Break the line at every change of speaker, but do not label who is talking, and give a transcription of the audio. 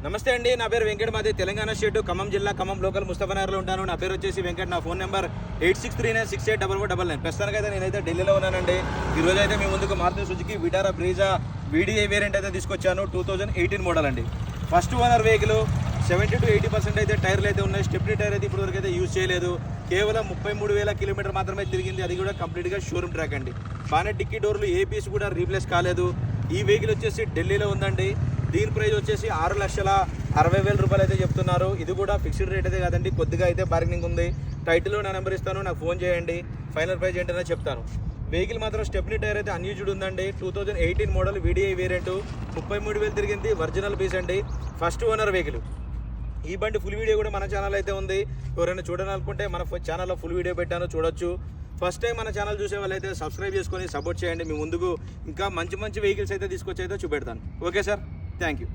నమస్తే అండి, నా పేరు వెంకట్. మాది తెలంగాణ స్టేట్ ఖమ్మం జిల్లా ఖమ్మం లోకల్ ముస్తఫానగర్లో ఉంటాను. నా పేరు వచ్చేసి వెంకట్. నా ఫోన్ నెంబర్ 8639684499. ప్రస్తుతానికైతే నేనైతే ఢిల్లీలో ఉన్నానండి. ఈరోజు అయితే మీ ముందుకు Maruti Suzuki Vitara Brezza VDI variant అయితే తీసుకొచ్చాను. 2018 మోడల్ అండి. First owner vehicle. 70 to 80% అయితే టైర్లు అయితే ఉన్నాయి. స్టెప్నీ టైర్ అయితే ఇప్పటివరకు అయితే యూజ్ చేయలేదు. కేవలం 33,000 కిలోమీటర్ మాత్రమే తిరిగింది. అది కూడా కంప్లీట్గా షోరూమ్ ట్రాక్ అండి. బాగానే డిక్కీ డోర్లు ఏపీస్ కూడా రీప్లేస్ కాలేదు. ఈ వెహికల్ వచ్చేసి ఢిల్లీలో ఉందండి. దీని ప్రైస్ వచ్చేసి 6,60,000 రూపాయలు అయితే చెప్తున్నారు. ఇది కూడా ఫిక్స్డ్ రేట్ అయితే కాదండి, కొద్దిగా అయితే బార్గెనింగ్ ఉంది. టైటిల్లో నా నెంబర్ ఇస్తాను, నాకు ఫోన్ చేయండి. ఫైనల్ ప్రైస్ ఏంటనే చెప్తాను. వెహికల్ మాత్రం స్టెప్నీ టైర్ అయితే అన్యూజ్డ్ ఉందండి. 2018 మోడల్ VDI వేరియంట్. 33,000 తిరిగింది. ఒరిజినల్ పీస్ అండి. First owner vehicle. ఈ బండి ఫుల్ వీడియో కూడా మన ఛానల్ అయితే ఉంది. ఎవరైనా చూడాలనుకుంటే మన ఛానల్లో ఫుల్ వీడియో పెట్టాను, చూడొచ్చు. ఫస్ట్ టైం మన ఛానల్ చూసే వాళ్ళైతే సబ్స్క్రైబ్ చేసుకొని సపోర్ట్ చేయండి. మీ ముందుకు ఇంకా మంచి వెహికల్స్ అయితే తీసుకొచ్చి అయితే చూపెడతాను. Okay sir, thank you.